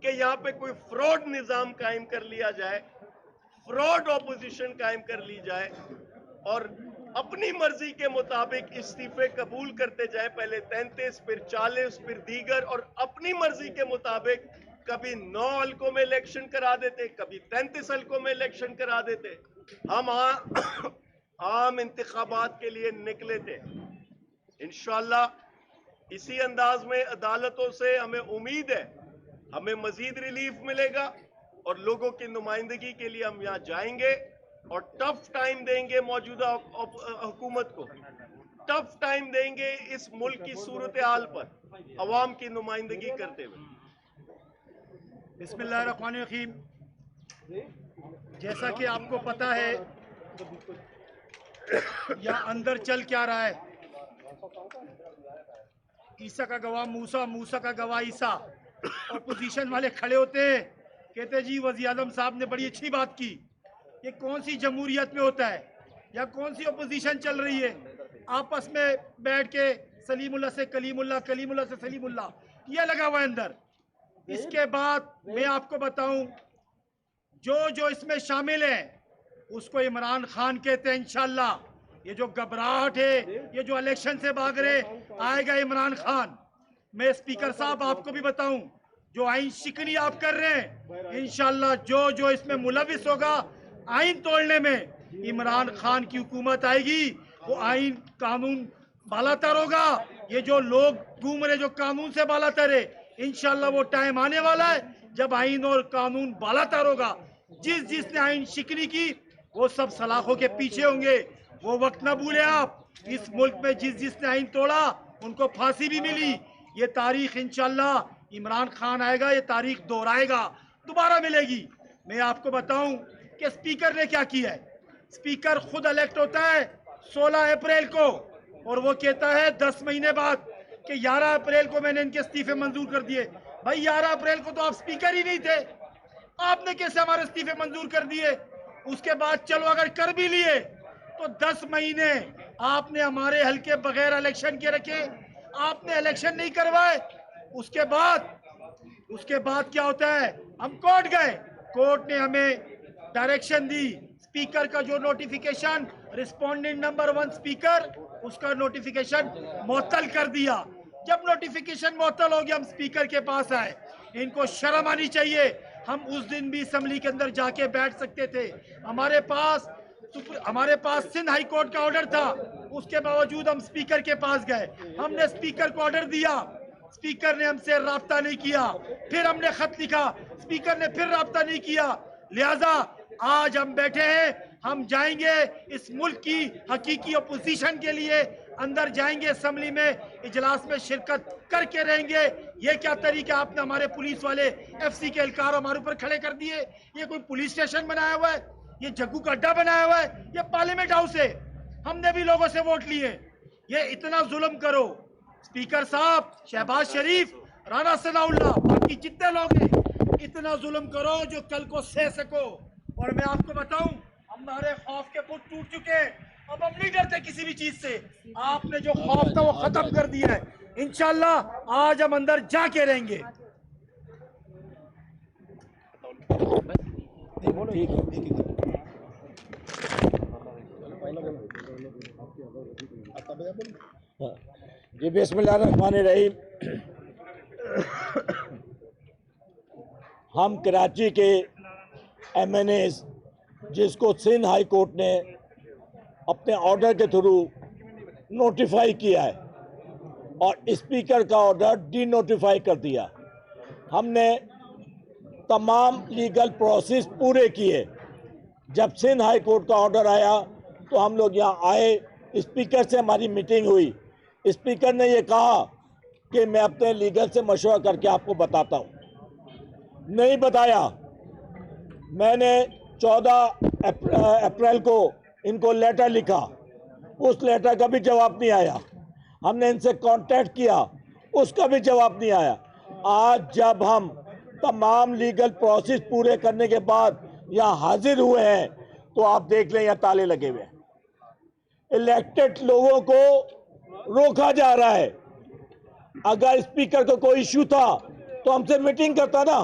کہ یہاں پہ کوئی فراڈ نظام قائم کر لیا جائے، فراڈ اپوزیشن قائم کر لی جائے اور اپنی مرضی کے مطابق استعفے قبول کرتے جائیں، پہلے 33 پھر 40 پھر دیگر، اور اپنی مرضی کے مطابق کبھی 9 حلقوں میں الیکشن کرا دیتے، کبھی 33 حلقوں میں الیکشن کرا دیتے۔ ہم عام انتخابات کے لیے نکلے تھے، انشاءاللہ اسی انداز میں عدالتوں سے ہمیں امید ہے ہمیں مزید ریلیف ملے گا، اور لوگوں کی نمائندگی کے لیے ہم یہاں جائیں گے اور ٹف ٹائم دیں گے موجودہ حکومت کو، ٹف ٹائم دیں گے اس ملک کی صورتحال پر عوام کی نمائندگی کرتے ہوئے۔ بسم اللہ الرحمن الرحیم۔ جیسا کہ آپ کو پتا ہے یہاں اندر چل کیا رہا ہے، عیسیٰ کا گواہ موسیٰ، موسیٰ کا گواہ عیسیٰ۔ اپوزیشن والے کھڑے ہوتے ہیں، کہتے جی وزیر اعظم صاحب نے بڑی اچھی بات کی۔ یہ کون سی جمہوریت میں ہوتا ہے یا کون سی اپوزیشن چل رہی ہے؟ آپس میں بیٹھ کے سلیم اللہ سے کلیم اللہ، کلیم اللہ سے سلیم اللہ، یہ لگا ہوا ہے اندر۔ اس کے بعد میں آپ کو بتاؤں جو اس میں شامل ہیں اس کو عمران خان کہتے ہیں انشاءاللہ۔ یہ جو گھبراہٹ ہے، یہ جو الیکشن سے بھاگ رہے، آئے گا عمران خان۔ میں اسپیکر صاحب آپ کو بھی بتاؤں، جو آئین شکنی آپ کر رہے ہیں انشاءاللہ جو اس میں ملوث ہوگا آئین توڑنے میں، عمران خان کی حکومت آئے گی، وہ آئین قانون بالا تر ہوگا۔ یہ جو لوگ گھوم رہے جو قانون سے بالا تر ہے، انشاءاللہ وہ ٹائم آنے والا ہے جب آئین اور قانون بالا تر ہوگا۔ جس نے آئین شکنی کی وہ سب سلاخوں کے پیچھے ہوں گے۔ وہ وقت نہ بھولے آپ، اس ملک میں جس نے آئین توڑا ان کو پھانسی بھی ملی۔ یہ تاریخ انشاءاللہ عمران خان آئے گا، یہ تاریخ دہرائے گا، دوبارہ ملے گی۔ میں آپ کو بتاؤں کہ اسپیکر نے کیا کیا ہے۔ اسپیکر خود الیکٹ ہوتا ہے 16 اپریل کو، اور وہ کہتا ہے 10 مہینے بعد کہ 11 اپریل کو میں نے ان کے استعفے منظور کر دیے۔ بھائی 11 اپریل کو تو آپ اسپیکر ہی نہیں تھے، آپ نے کیسے ہمارے استعفے منظور کر دیے؟ اس کے بعد چلو اگر کر بھی لیے تو 10 مہینے آپ نے ہمارے حلقے بغیر الیکشن کے رکھے، آپ نے الیکشن نہیں کروائے۔ اس کے بعد کیا ہوتا ہے؟ ہم کورٹ گئے، کورٹ نے ہمیں ڈائریکشن دی، اسپیکر کا جو نوٹیفیکیشن رسپونڈنٹ نمبر 1 اسپیکر، اس کا نوٹیفیکیشن معطل کر دیا۔ جب نوٹیفیکیشن معطل ہو گیا ہم اسپیکر کے پاس آئے۔ ان کو شرم آنی چاہیے، ہم اس دن بھی اسمبلی کے اندر جا کے بیٹھ سکتے تھے، ہمارے پاس سندھ ہائی کورٹ کا آرڈر تھا، اس کے باوجود ہم اسپیکر کے پاس گئے، ہم نے اسپیکر کو آرڈر دیا، اسپیکر نے ہم سے رابطہ نہیں کیا، پھر ہم نے خط لکھا، اسپیکر نے پھر رابطہ نہیں کیا۔ لہذا آج ہم بیٹھے ہیں، ہم جائیں گے اس ملک کی حقیقی اپوزیشن کے لیے، اندر جائیں گے اسمبلی میں، اجلاس میں شرکت کر کے رہیں گے۔ یہ کیا طریقہ آپ نے ہمارے پولیس والے ایف سی کے اہلکار ہمارے اوپر کھڑے کر دیے؟ یہ کوئی پولیس اسٹیشن بنایا ہوا ہے؟ یہ جگو کا اڈا بنایا ہوا ہے؟ یہ پارلیمنٹ ہاؤس ہے، ہم نے بھی لوگوں سے ووٹ لیے۔ یہ اتنا ظلم کرو، اسپیکر صاحب، شہباز شریف، رانا ثناء اللہ، باقی جتنے لوگ ہیں، اتنا ظلم کرو جو کل کو سہ سکو۔ اور میں آپ کو بتاؤں ہمارے خوف کے پھوٹ ٹوٹ چکے، اب ہم نہیں ڈرتے کسی بھی چیز سے۔ آپ نے جو خوف تھا وہ ختم کر دیا ہے، انشاءاللہ آج ہم اندر جا کے رہیں گے۔ جی بسم اللہ الرحمن الرحیم۔ ہم کراچی کے ایم این ایز، جس کو سندھ ہائی کورٹ نے اپنے آرڈر کے تھرو نوٹیفائی کیا ہے اور اسپیکر کا آرڈر ڈی نوٹیفائی کر دیا، ہم نے تمام لیگل پروسیس پورے کیے۔ جب سندھ ہائی کورٹ کا آرڈر آیا تو ہم لوگ یہاں آئے، اسپیکر سے ہماری میٹنگ ہوئی۔ اسپیکر نے یہ کہا کہ میں اپنے لیگل سے مشورہ کر کے آپ کو بتاتا ہوں، نہیں بتایا۔ میں نے 14 اپریل کو ان کو لیٹر لکھا، اس لیٹر کا بھی جواب نہیں آیا۔ ہم نے ان سے کانٹیکٹ کیا، اس کا بھی جواب نہیں آیا۔ آج جب ہم تمام لیگل پروسیس پورے کرنے کے بعد یہاں حاضر ہوئے ہیں تو آپ دیکھ لیں یہاں تالے لگے ہوئے ہیں۔ الیکٹڈ لوگوں کو روکا جا رہا ہے۔ اگر اسپیکر کو کوئی ایشو تھا تو ہم سے میٹنگ کرتا نا،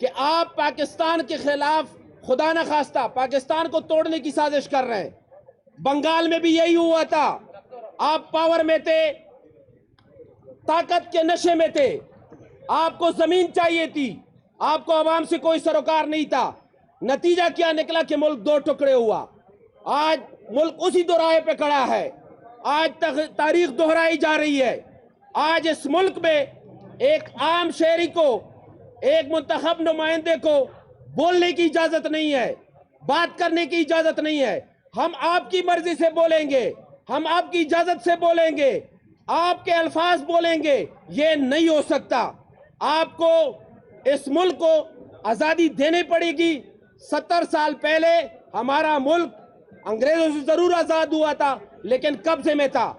کہ آپ پاکستان کے خلاف خدا نخواستہ پاکستان کو توڑنے کی سازش کر رہے ہیں. بنگال میں بھی یہی ہوا تھا. آپ پاور میں تھے, طاقت کے نشے میں تھے, آپ کو زمین چاہیے تھی, آپ کو عوام سے کوئی سروکار نہیں تھا. نتیجہ کیا نکلا کہ ملک دو ٹکڑے ہوا. آج ملک اسی دوراہے پہ کھڑا ہے. آج تاریخ دہرائی جا رہی ہے. آج اس ملک میں ایک عام شہری کو, ایک منتخب نمائندے کو بولنے کی اجازت نہیں ہے, بات کرنے کی اجازت نہیں ہے. ہم آپ کی مرضی سے بولیں گے, ہم آپ کی اجازت سے بولیں گے, آپ کے الفاظ بولیں گے, یہ نہیں ہو سکتا. آپ کو اس ملک کو آزادی دینی پڑے گی. 70 سال پہلے ہمارا ملک انگریزوں سے ضرور آزاد ہوا تھا لیکن قبضے میں تھا.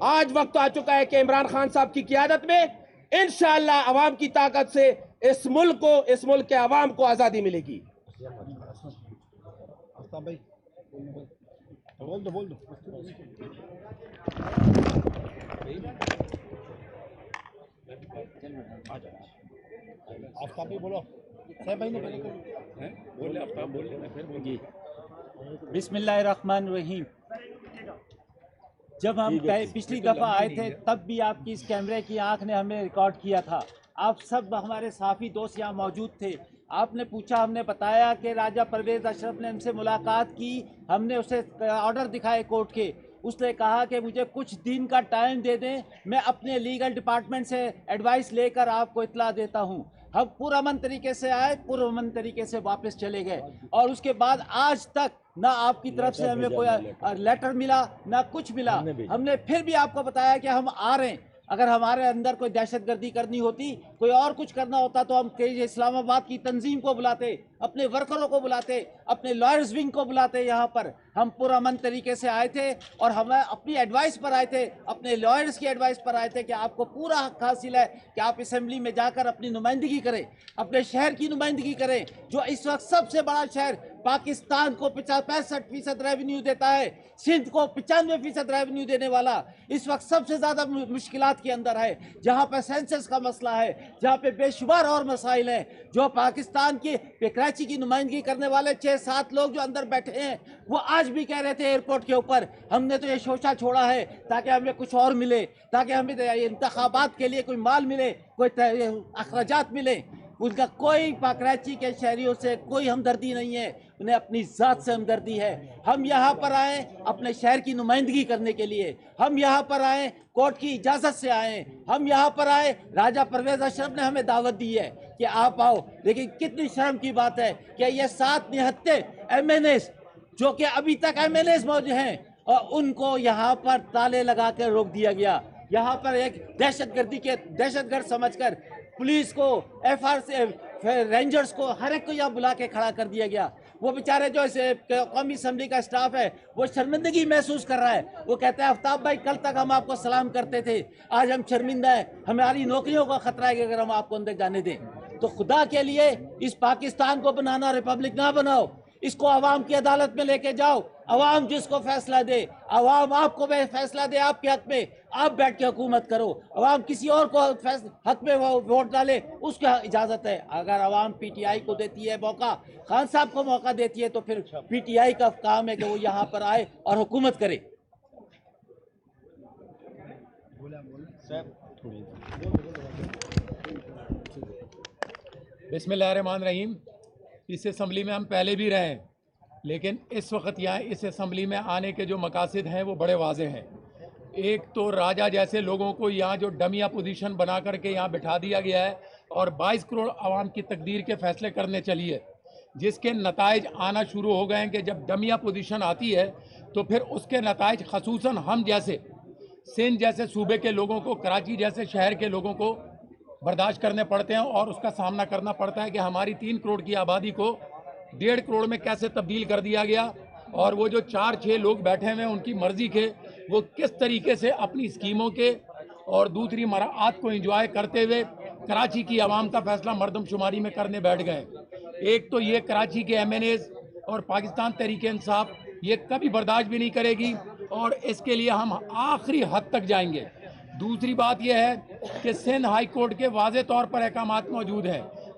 آج وقت آ چکا ہے کہ عمران خان صاحب کی قیادت میں انشاءاللہ عوام کی طاقت سے اس ملک کو, اس ملک کے عوام کو آزادی ملے گی. بسم اللہ الرحمن الرحیم. جب ہم پچھلی دفعہ آئے تھے تب بھی آپ کی اس کیمرے کی آنکھ نے ہمیں ریکارڈ کیا تھا. آپ سب ہمارے صحافی دوست یہاں موجود تھے. آپ نے پوچھا, ہم نے بتایا کہ راجہ پرویز اشرف نے ہم سے ملاقات کی. ہم نے اسے آرڈر دکھائے کورٹ کے. اس نے کہا کہ مجھے کچھ دن کا ٹائم دے دیں, میں اپنے لیگل ڈپارٹمنٹ سے ایڈوائس لے کر آپ کو اطلاع دیتا ہوں. ہم پرامن طریقے سے آئے, پرامن طریقے سے واپس چلے گئے, اور اس کے بعد آج تک نہ آپ کی طرف سے ہمیں کوئی لیٹر ملا نہ کچھ ملا. ہم نے پھر بھی آپ کو بتایا کہ ہم آ رہے ہیں. اگر ہمارے اندر کوئی دہشت گردی کرنی ہوتی, کوئی اور کچھ کرنا ہوتا تو ہم اسلام آباد کی تنظیم کو بلاتے, اپنے ورکروں کو بلاتے, اپنے لائرز ونگ کو بلاتے. یہاں پر ہم پرامن طریقے سے آئے تھے اور ہم اپنی ایڈوائس پر آئے تھے, اپنے لائرز کی ایڈوائس پر آئے تھے کہ آپ کو پورا حق حاصل ہے کہ آپ اسمبلی میں جا کر اپنی نمائندگی کریں, اپنے شہر کی نمائندگی کریں, جو اس وقت سب سے بڑا شہر پاکستان کو 65% ریونیو دیتا ہے, سندھ کو 95% ریونیو دینے والا اس وقت سب سے زیادہ مشکلات کے اندر ہے. جہاں پہ سینسس کا مسئلہ ہے, جہاں پہ بے شمار اور مسائل ہیں. جو پاکستان کی کراچی کی نمائندگی کرنے والے 6-7 لوگ جو اندر بیٹھے ہیں, وہ آج بھی کہہ رہے تھے ایئرپورٹ کے اوپر, ہم نے تو یہ شوشہ چھوڑا ہے تاکہ ہمیں کچھ اور ملے, تاکہ ہمیں انتخابات کے لیے کوئی مال ملے, کوئی اخراجات ملے. ان کا کوئی کراچی کے شہریوں سے کوئی ہمدردی نہیں ہے, انہیں اپنی ذات سے ہمدردی ہے. ہم یہاں پر آئے اپنے شہر کی نمائندگی کرنے کے لیے, ہم یہاں پر آئے کورٹ کی اجازت سے آئے, ہم یہاں پر آئے راجہ پرویز اشرف نے ہمیں دعوت دی ہے کہ آپ آؤ. لیکن کتنی شرم کی بات ہے کہ یہ 7 نہتے ایم این ایز جو کہ ابھی تک ایم این ایز موجود ہیں, اور ان کو یہاں پر تالے لگا کے روک دیا گیا. یہاں پر ایک دہشت گرد سمجھ کر پولیس کو, ایف آر سے رینجرز کو, ہر ایک کو یہاں بلا کے کھڑا کر دیا گیا. وہ بیچارے جو قومی اسمبلی کا اسٹاف ہے وہ شرمندگی محسوس کر رہا ہے. وہ کہتا ہے آفتاب بھائی کل تک ہم آپ کو سلام کرتے تھے, آج ہم شرمندہ ہیں, ہماری نوکریوں کا خطرہ ہے کہ اگر ہم آپ کو اندر جانے دیں. تو خدا کے لیے اس پاکستان کو بنانا ریپبلک نہ بناؤ, اس کو عوام کی عدالت میں لے کے جاؤ. عوام جس کو فیصلہ دے, عوام آپ کو فیصلہ دے آپ کے حق میں, آپ بیٹھ کے حکومت کرو. عوام کسی اور کو حق میں ووٹ ڈالے, اس کی اجازت ہے. اگر عوام پی ٹی آئی کو دیتی ہے موقع, خان صاحب کو موقع دیتی ہے, تو پھر پی ٹی آئی کا کام ہے کہ وہ یہاں پر آئے اور حکومت کرے. بسم اللہ الرحمن الرحیم. اس اسمبلی میں ہم پہلے بھی رہے ہیں, لیکن اس وقت یہاں اس اسمبلی میں آنے کے جو مقاصد ہیں وہ بڑے واضح ہیں. ایک تو راجہ جیسے لوگوں کو یہاں جو ڈمی اپوزیشن بنا کر کے یہاں بٹھا دیا گیا ہے اور 22 کروڑ عوام کی تقدیر کے فیصلے کرنے چلیے, جس کے نتائج آنا شروع ہو گئے ہیں کہ جب ڈمی اپوزیشن آتی ہے تو پھر اس کے نتائج خصوصاً ہم جیسے سندھ جیسے صوبے کے لوگوں کو, کراچی جیسے شہر کے لوگوں کو برداشت کرنے پڑتے ہیں, اور اس کا سامنا کرنا پڑتا ہے کہ ہماری 3 کروڑ کی آبادی کو 1.5 کروڑ میں کیسے تبدیل کر دیا گیا, اور وہ جو 4-6 لوگ بیٹھے ہوئے ہیں ان کی مرضی کے, وہ کس طریقے سے اپنی اسکیموں کے اور دوسری مراعات کو انجوائے کرتے ہوئے کراچی کی عوام کا فیصلہ مردم شماری میں کرنے بیٹھ گئے. ایک تو یہ کراچی کے ایم این ایز اور پاکستان تحریک انصاف یہ کبھی برداشت بھی نہیں کرے گی, اور اس کے لیے ہم آخری حد تک جائیں گے. دوسری بات یہ ہے کہ سندھ ہائی کورٹ کے واضح طور پر احکامات موجود ہیں